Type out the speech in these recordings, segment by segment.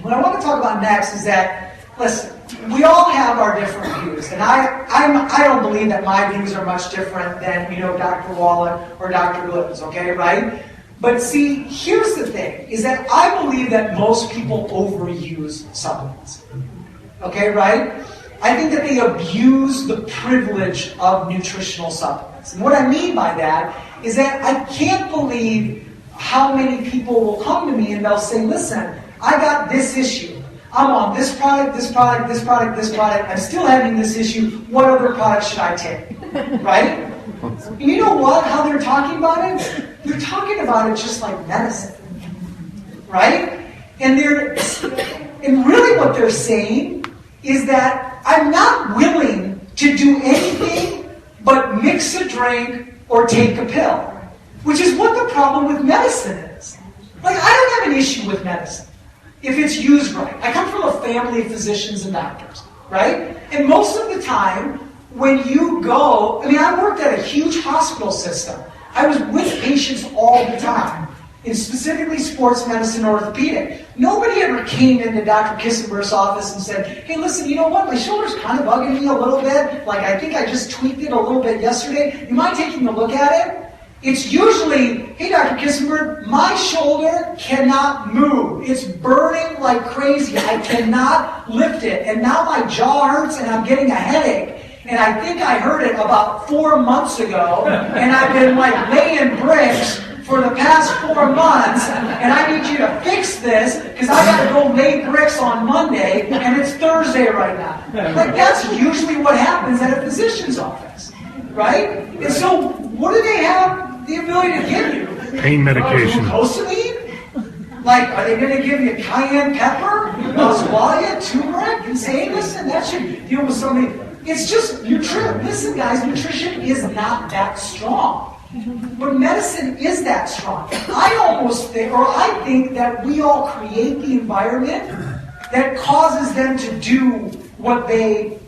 What I want to talk about next is that, listen, we all have our different views, and I don't believe that my views are much different than, Dr. Wallach or Dr. Glitten's, okay, right? But see, here's the thing, is that I believe that most people overuse supplements, okay, right? I think that they abuse the privilege of nutritional supplements. And what I mean by that is that I can't believe how many people will come to me and they'll say, listen, I got this issue. I'm on this product, this product, this product, this product. I'm still having this issue. What other product should I take? Right? And you know what? How they're talking about it? They're talking about it just like medicine. Right? And really what they're saying is that I'm not willing to do anything but mix a drink or take a pill. Which is what the problem with medicine is. Like, I don't have an issue with medicine if it's used right. I come from a family of physicians and doctors, right? And most of the time, when you go, I worked at a huge hospital system. I was with patients all the time, in specifically sports medicine or orthopedic. Nobody ever came into Dr. Kissenberg's office and said, hey, listen, you know what? My shoulder's kind of bugging me a little bit. Like, I think I just tweaked it a little bit yesterday. You mind taking a look at it? It's usually, hey, Dr. Kissenberg, my shoulder cannot move. It's burning like crazy. I cannot lift it. And now my jaw hurts and I'm getting a headache. And I think I heard it about 4 months ago. And I've been like laying bricks for the past 4 months. And I need you to fix this because I got to go lay bricks on Monday. And it's Thursday right now. Like, that's usually what happens at a physician's office. Right? And so, what do they have the ability to give you? Pain medication. Glucosamine? Like, are they going to give you cayenne pepper, boswellia, turmeric, and say, hey, listen, that should deal with something? It's just nutrition. Listen, guys, nutrition is not that strong. But medicine is that strong. I think that we all create the environment that causes them to do what they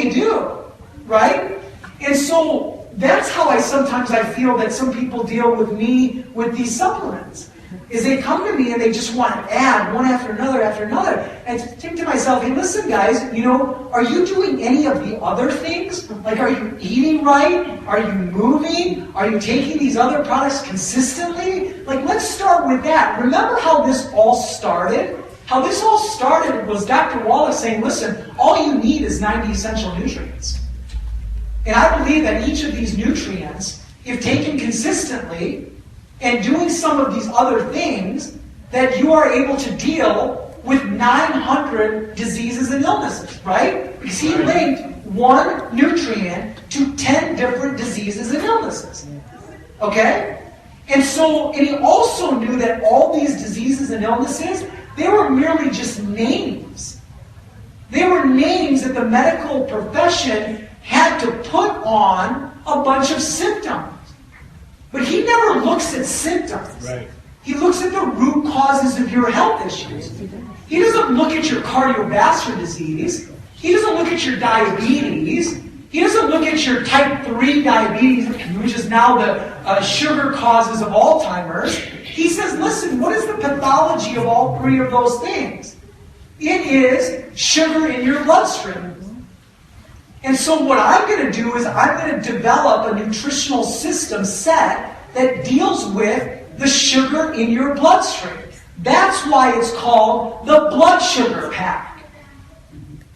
do. Right? And so that's how I feel that some people deal with me with these supplements. Is they come to me and they just want to add one after another after another. And I think to myself, hey, listen, guys, are you doing any of the other things? Like, are you eating right? Are you moving? Are you taking these other products consistently? Like, let's start with that. Remember how this all started? How this all started was Dr. Wallach saying, listen, all you need is 90 essential nutrients. And I believe that each of these nutrients, if taken consistently and doing some of these other things, that you are able to deal with 900 diseases and illnesses, right? Because he linked one nutrient to 10 different diseases and illnesses. Okay? And he also knew that all these diseases and illnesses, they were merely just names. They were names that the medical profession had to put on a bunch of symptoms. But he never looks at symptoms. Right. He looks at the root causes of your health issues. He doesn't look at your cardiovascular disease. He doesn't look at your diabetes. He doesn't look at your type 3 diabetes, which is now the sugar causes of Alzheimer's. He says, listen, what is the pathology of all three of those things? It is sugar in your bloodstream. And so what I'm going to do is I'm going to develop a nutritional system set that deals with the sugar in your bloodstream. That's why it's called the blood sugar pack.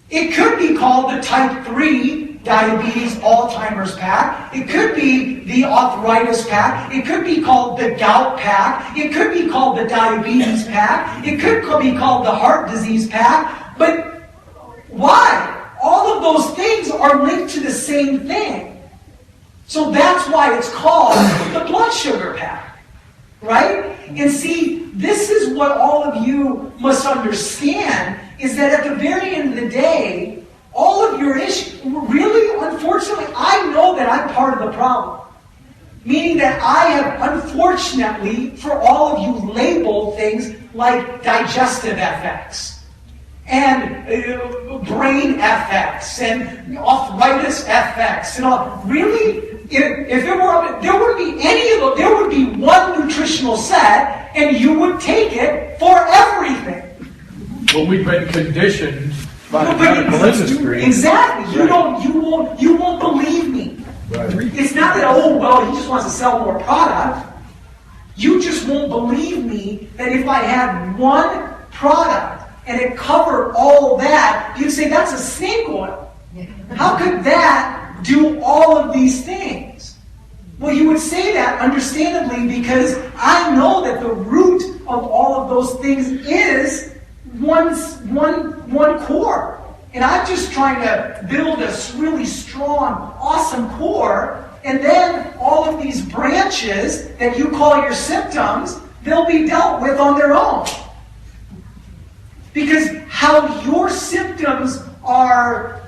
It could be called the type 3 diabetes Alzheimer's pack. It could be the arthritis pack. It could be called the gout pack. It could be called the diabetes pack. It could be called the heart disease pack. But why? All of those things are linked to the same thing. So that's why it's called the blood sugar pack. Right? And see, this is what all of you must understand, is that at the very end of the day, all of your issues, really, unfortunately, I know that I'm part of the problem. Meaning that I have, unfortunately, for all of you, labeled things like digestive effects, and brain effects, and arthritis effects, and all. Really, if it were, there wouldn't be any of them. There would be one nutritional set, and you would take it for everything. Well, we've been conditioned by the But medical industry. exactly. Right. You won't believe me. Right. It's not that, oh, well, he just wants to sell more product. You just won't believe me that if I had one product and it covered all that, you'd say that's a snake oil. How could that do all of these things? Well, you would say that understandably because I know that the root of all of those things is one core. And I'm just trying to build a really strong, awesome core, and then all of these branches that you call your symptoms, they'll be dealt with on their own. Because how your symptoms are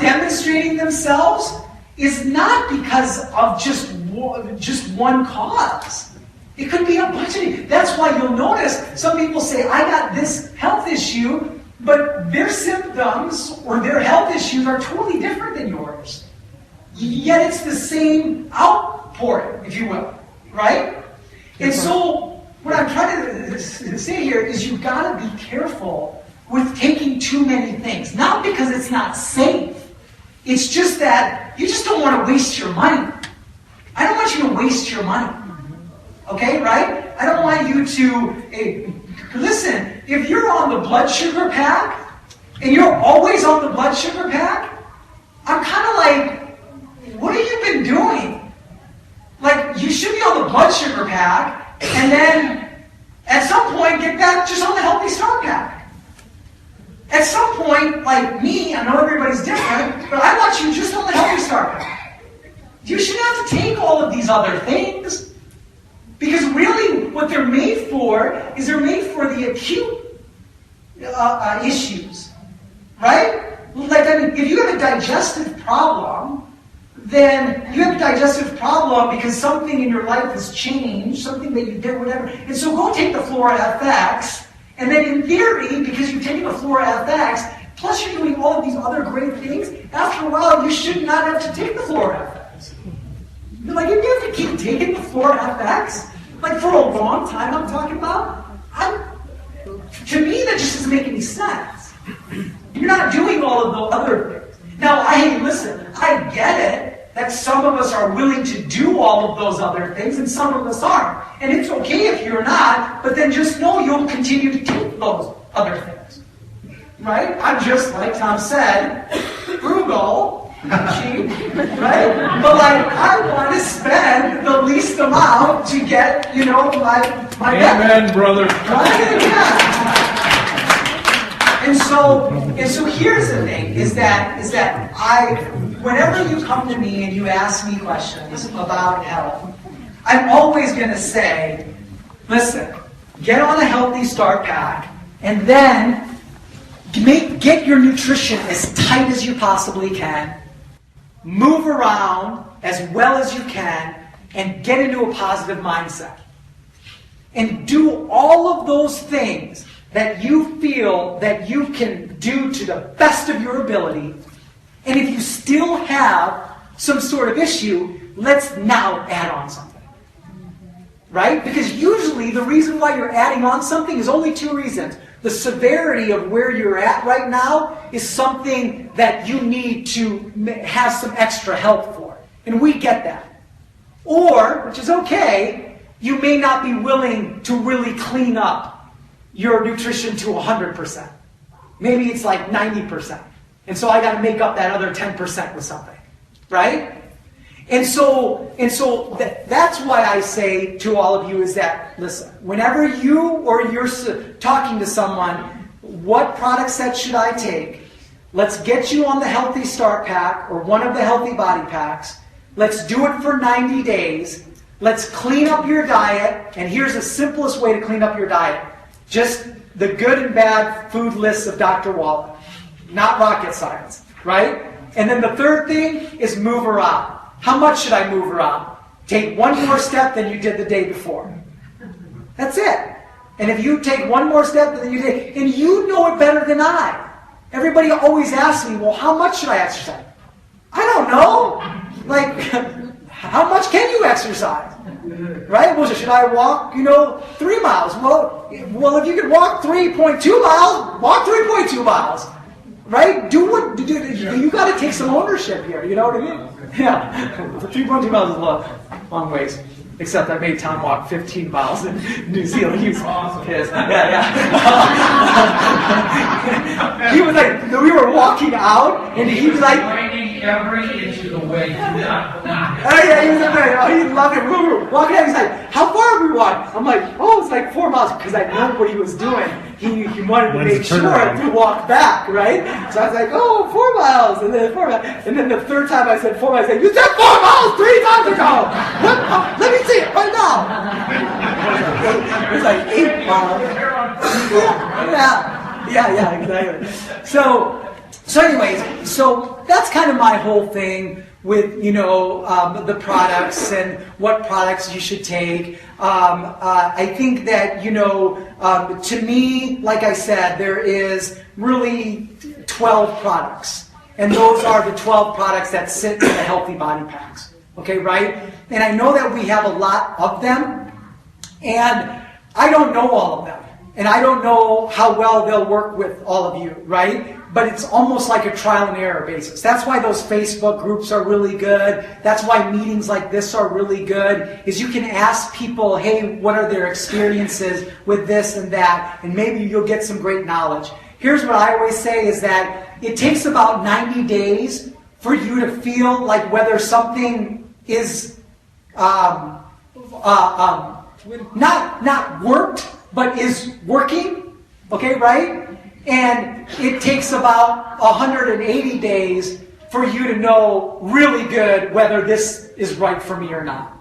demonstrating themselves is not because of just one cause. It could be a bunch of. That's why you'll notice some people say, I got this health issue, but their symptoms or their health issues are totally different than yours. Yet it's the same outpouring, if you will, right? And so what I'm trying to say here is you've got to be careful with taking too many things. Not because it's not safe. It's just that you just don't want to waste your money. I don't want you to waste your money. Okay, right? I don't want you to... listen, if you're on the blood sugar pack, and you're always on the blood sugar pack, I'm kind of like, what have you been doing? Like, you should be on the blood sugar pack, and then at some point get back just on the Healthy Start pack. At some point, like me, I know everybody's different, but I want you just on the Healthy Start pack. You shouldn't have to take all of these other things. Because really, what they're made for is they're made for the acute issues, right? Like, I mean, if you have a digestive problem, then you have a digestive problem because something in your life has changed, something that you did, whatever. And so go take the Flora FX, and then in theory, because you've taken the Flora FX, plus you're doing all of these other great things, after a while, you should not have to take the Flora FX. Like, if you have to keep taking the Flora FX, like for a long time I'm talking about, to me that just doesn't make any sense. You're not doing all of the other things. Now, listen, I get it that some of us are willing to do all of those other things and some of us aren't. And it's okay if you're not, but then just know you'll continue to take those other things. Right? I'm just, like Tom said, frugal, cheap, right? But like, I want to spend the least amount to get, my Amen, brother. Right? Yeah. And so here's the thing, is that whenever you come to me and you ask me questions about health, I'm always going to say, listen, get on a Healthy Start pack, and then get your nutrition as tight as you possibly can, move around as well as you can, and get into a positive mindset. And do all of those things that you feel that you can do to the best of your ability. And if you still have some sort of issue, let's now add on something. Right? Because usually the reason why you're adding on something is only two reasons. The severity of where you're at right now is something that you need to have some extra help for. And we get that. Or, which is okay, you may not be willing to really clean up your nutrition to 100%. Maybe it's like 90%. And so I got to make up that other 10% with something. Right? And so that's why I say to all of you is that, listen, whenever you or you're talking to someone, what product set should I take? Let's get you on the Healthy Start pack or one of the Healthy Body packs. Let's do it for 90 days. Let's clean up your diet. And here's the simplest way to clean up your diet. Just the good and bad food lists of Dr. Wallach. Not rocket science, right? And then the third thing is move around. How much should I move around? Take one more step than you did the day before. That's it. And if you take one more step than you did, and you know it better than I. Everybody always asks me, well, how much should I exercise? I don't know. like, how much can you exercise? Right? Well, should I walk, 3 miles? Well, if you could walk 3.2 miles, walk 3.2 miles. Right? You got to take some ownership here. You know what I mean? Yeah. 3.2 miles is a long ways. Except I made Tom walk 15 miles in New Zealand. He was pissed. Yeah. He was like, we were walking out, and he was like, every inch of the way. oh yeah, he was amazing. Oh, he loved it. We were walking out. He's like, how far have we walked? I'm like, it's like 4 miles, because I know what he was doing. He wanted to make sure to walk back, right? So I was like, 4 miles, and then 4 miles, and then the third time I said 4 miles. I said, you said 4 miles 3 times ago. Let me see it right now. It was like 8 miles. Yeah, exactly. So anyways, so that's kind of my whole thing with, the products and what products you should take. I think that, to me, like I said, there is really 12 products. And those are the 12 products that sit in the Healthy Body Packs. Okay, right? And I know that we have a lot of them, and I don't know all of them. And I don't know how well they'll work with all of you, right? But it's almost like a trial and error basis. That's why those Facebook groups are really good. That's why meetings like this are really good, is you can ask people, hey, what are their experiences with this and that? And maybe you'll get some great knowledge. Here's what I always say is that it takes about 90 days for you to feel like whether something is not worked, but is working, okay, right? And it takes about 180 days for you to know really good whether this is right for me or not,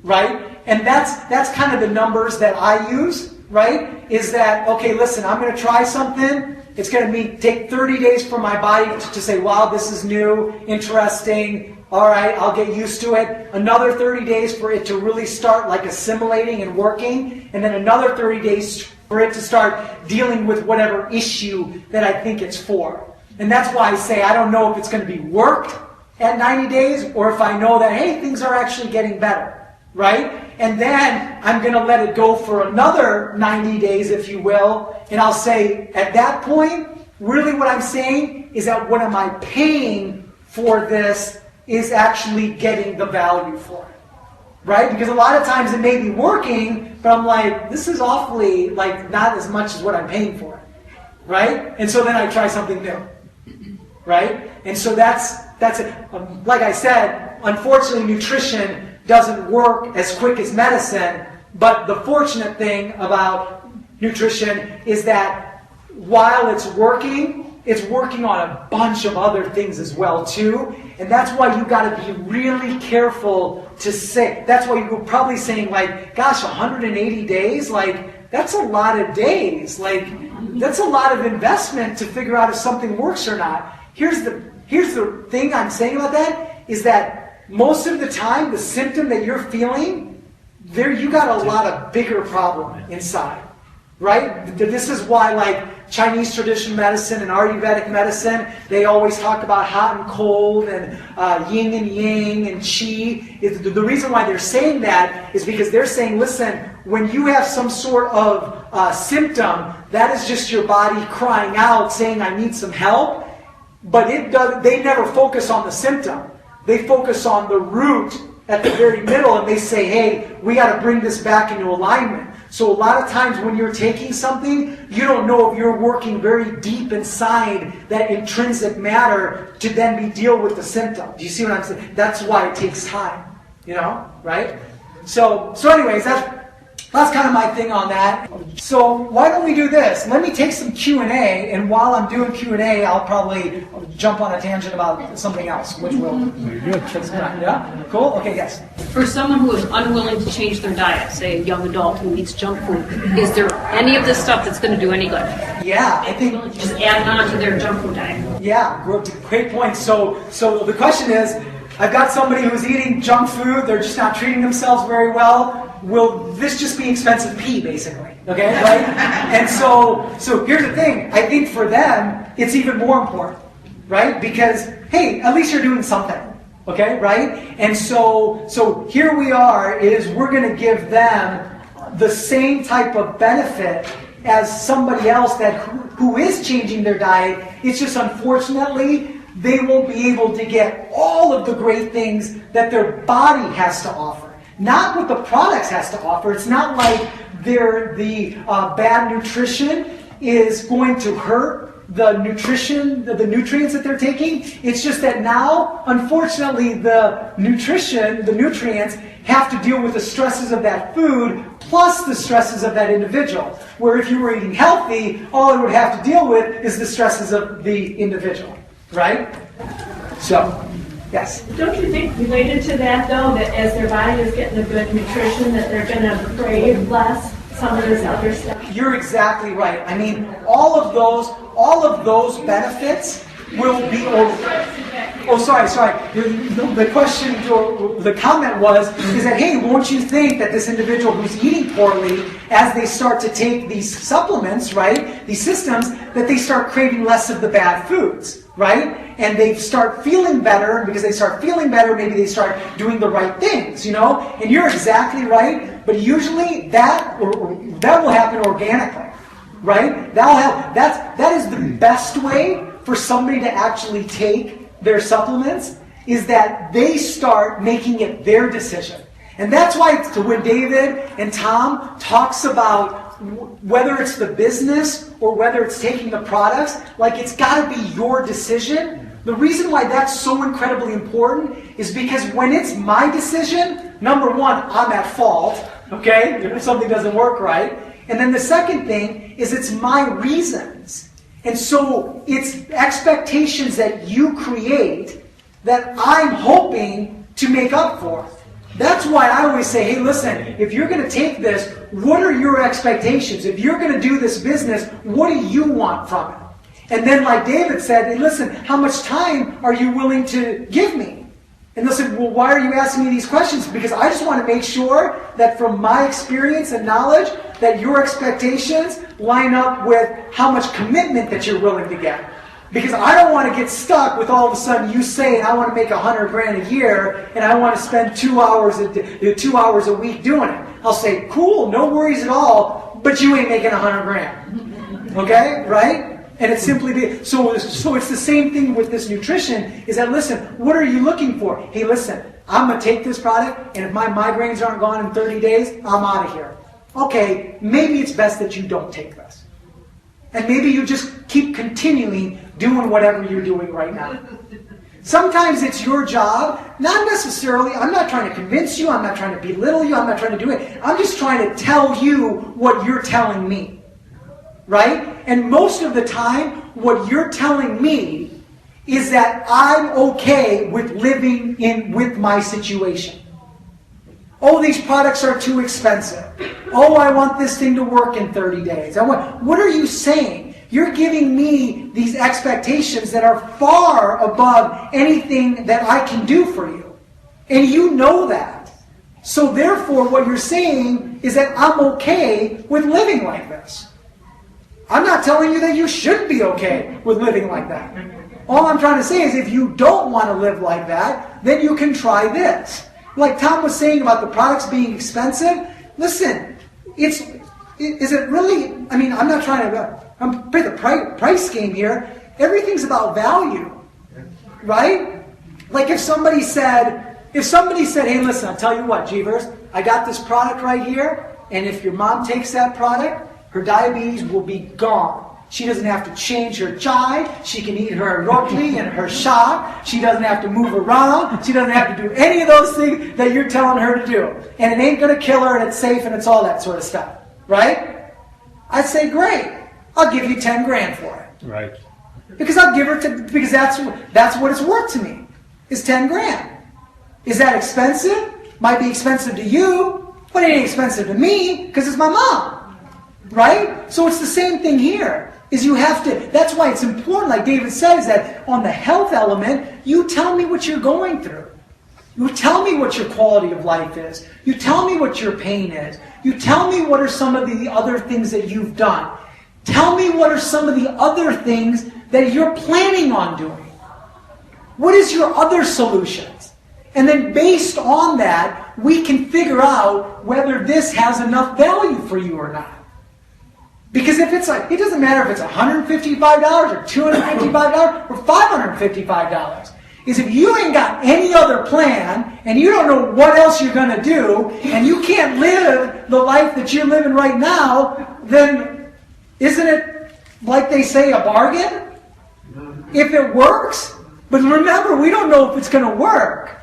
right? And that's kind of the numbers that I use, right? Is that, okay, listen, I'm going to try something. It's going to take 30 days for my body to say, wow, this is new, interesting. All right, I'll get used to it. Another 30 days for it to really start like assimilating and working. And then another 30 days for it to start dealing with whatever issue that I think it's for. And that's why I say I don't know if it's going to be worked at 90 days or if I know that, hey, things are actually getting better, right? And then I'm going to let it go for another 90 days, if you will. And I'll say, at that point, really what I'm saying is that what am I paying for this is actually getting the value for it, right? Because a lot of times it may be working, but I'm like, this is awfully, like, not as much as what I'm paying for it, right? And so then I try something new, right? And so that's it. Like I said, unfortunately, nutrition doesn't work as quick as medicine, but the fortunate thing about nutrition is that while it's working on a bunch of other things as well too, and that's why you got to be really careful to say. That's why you're probably saying, like, gosh, 180 days, like, that's a lot of days, like, that's a lot of investment to figure out if something works or not. Here's the thing I'm saying about that is that most of the time, the symptom that you're feeling, you got a lot of bigger problem inside, right? This is why, like, Chinese traditional medicine and Ayurvedic medicine, they always talk about hot and cold and yin and yang and qi. The reason why they're saying that is because they're saying, listen, when you have some sort of symptom, that is just your body crying out, saying, I need some help. But they never focus on the symptom. They focus on the root at the very middle, and they say, hey, we got to bring this back into alignment. So a lot of times when you're taking something, you don't know if you're working very deep inside that intrinsic matter to then deal with the symptom. Do you see what I'm saying? That's why it takes time, right? So anyways, that's kind of my thing on that. So why don't we do this? Let me take some Q&A, and while I'm doing Q&A, I'll probably jump on a tangent about something else, which will... Very good. Yeah? Cool? Okay, yes. For someone who is unwilling to change their diet, say a young adult who eats junk food, is there any of this stuff that's going to do any good? Yeah, I think... Just add on to their junk food diet. Yeah, great point. So the question is, I've got somebody who's eating junk food, they're just not treating themselves very well. Will this just be expensive pee, basically? Okay, right? And so here's the thing. I think for them, it's even more important, right? Because, hey, at least you're doing something. Okay, right? And so here we are, is we're going to give them the same type of benefit as somebody else who is changing their diet. It's just unfortunately they won't be able to get all of the great things that their body has to offer. Not what the products has to offer. It's not like the bad nutrition is going to hurt the nutrition, the nutrients that they're taking. It's just that now, unfortunately, the nutrients have to deal with the stresses of that food plus the stresses of that individual. Where if you were eating healthy, all it would have to deal with is the stresses of the individual, right? So, yes? Don't you think related to that, though, that as their body is getting the good nutrition, that they're going to crave less some of this other stuff? You're exactly right. I mean, all of those benefits will be over. Oh, sorry. The question, the comment is that, hey, won't you think that this individual who's eating poorly, as they start to take these supplements, right, these systems, that they start craving less of the bad foods, right? And they start feeling better, and because they start feeling better, maybe they start doing the right things, you know? And you're exactly right, but usually that will happen organically, right? That is the best way for somebody to actually take their supplements, is that they start making it their decision. And that's why when David and Tom talks about whether it's the business or whether it's taking the products, like it's got to be your decision. The reason why that's so incredibly important is because when it's my decision, number one, I'm at fault, okay, if something doesn't work right. And then the second thing is it's my reasons. And so it's expectations that you create that I'm hoping to make up for. That's why I always say, hey, listen, if you're going to take this, what are your expectations? If you're going to do this business, what do you want from it? And then like David said, hey, listen, how much time are you willing to give me? And they'll say, well, why are you asking me these questions? Because I just want to make sure that from my experience and knowledge, that your expectations line up with how much commitment that you're willing to get. Because I don't want to get stuck with all of a sudden you saying I want to make $100,000 a year and I want to spend 2 hours a week doing it. I'll say, cool, no worries at all, but you ain't making $100,000. Okay, right? And it's simply so it's the same thing with this nutrition. Is that, listen, what are you looking for? Hey, listen, I'm gonna take this product, and if my migraines aren't gone in 30 days, I'm out of here. Okay, maybe it's best that you don't take this. And maybe you just keep continuing doing whatever you're doing right now. Sometimes it's your job, not necessarily, I'm not trying to convince you, I'm not trying to belittle you, I'm not trying to do it. I'm just trying to tell you what you're telling me. Right? And most of the time, what you're telling me is that I'm okay with living with my situation. Oh, these products are too expensive. Oh, I want this thing to work in 30 days. What are you saying? You're giving me these expectations that are far above anything that I can do for you. And you know that. So therefore, what you're saying is that I'm okay with living like this. I'm not telling you that you should be okay with living like that. All I'm trying to say is if you don't want to live like that, then you can try this. Like Tom was saying about the products being expensive, listen, is it really, I mean, I'm not trying to, I'm play the price game here. Everything's about value, right? Like if somebody said, hey, listen, I'll tell you what, Jeevers, I got this product right here, and if your mom takes that product, her diabetes will be gone. She doesn't have to change her chai. She can eat her roti and her shak. She doesn't have to move around. She doesn't have to do any of those things that you're telling her to do. And it ain't going to kill her, and it's safe, and it's all that sort of stuff. Right? I'd say, great. I'll give you $10,000 for it. Right. Because I'll give her because that's what it's worth to me. Is $10,000. Is that expensive? Might be expensive to you, but it ain't expensive to me because it's my mom. Right? So it's the same thing here. Is you have to, that's why it's important, like David says, that on the health element, you tell me what you're going through. You tell me what your quality of life is. You tell me what your pain is. You tell me what are some of the other things that you've done. Tell me what are some of the other things that you're planning on doing. What is your other solutions? And then based on that, we can figure out whether this has enough value for you or not. Because if it's like, it doesn't matter if it's $155 or $255 or $555. Is if you ain't got any other plan and you don't know what else you're going to do and you can't live the life that you're living right now, then isn't it, like they say, a bargain? If it works. But remember, we don't know if it's going to work.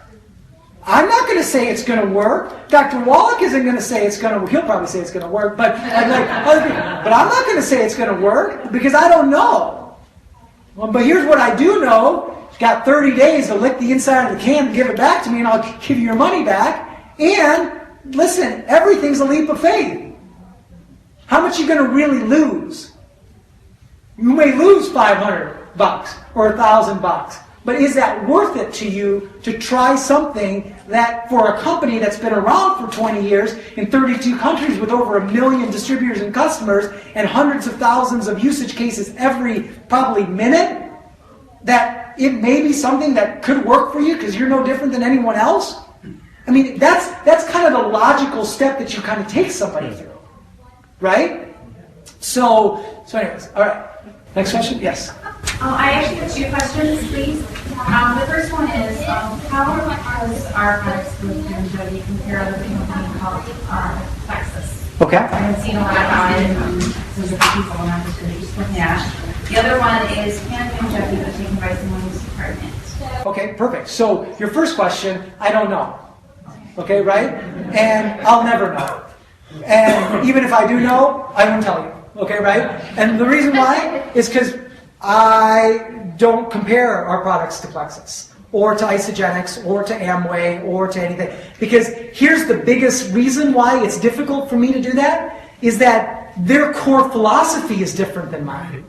I'm not going to say it's going to work. Dr. Wallach isn't going to say it's going to work. He'll probably say it's going to work, but I'm not going to say it's going to work because I don't know. Well, but here's what I do know. You've got 30 days to lick the inside of the can and give it back to me, and I'll give you your money back. And listen, everything's a leap of faith. How much are you going to really lose? You may lose $500 or $1,000. But is that worth it to you to try something that for a company that's been around for 20 years in 32 countries with over 1 million distributors and customers and hundreds of thousands of usage cases every probably minute, that it may be something that could work for you because you're no different than anyone else? I mean, that's kind of the logical step that you kind of take somebody through, right? So anyways, all right. Next question? Yes. I actually have 2 questions, please. The first one is, how does our products with Youngevity compare with a company called Plexus? Okay. I haven't seen a lot about it. There's a few people, and I'm just looking at. The other one is, can Youngevity be taken by someone's department? Okay, perfect. So your first question, I don't know. Okay, right? And I'll never know. And even if I do know, I won't tell you. Okay, right? And the reason why is because I don't compare our products to Plexus or to Isagenix or to Amway or to anything. Because here's the biggest reason why it's difficult for me to do that is that their core philosophy is different than mine.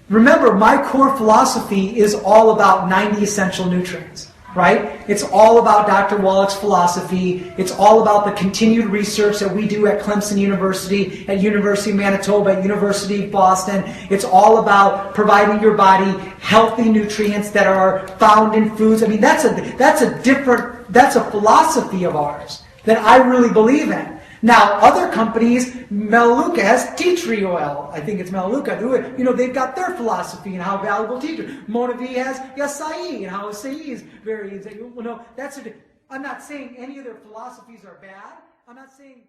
Remember, my core philosophy is all about 90 essential nutrients. Right? It's all about Dr. Wallach's philosophy. It's all about the continued research that we do at Clemson University, at University of Manitoba, at University of Boston. It's all about providing your body healthy nutrients that are found in foods. I mean, that's a philosophy of ours that I really believe in. Now, other companies, Melaleuca has tea tree oil. I think it's Melaleuca. You know, they've got their philosophy and how valuable tea tree. Monavi has acai and how acai is very. Well, no, I'm not saying any of their philosophies are bad. I'm not saying.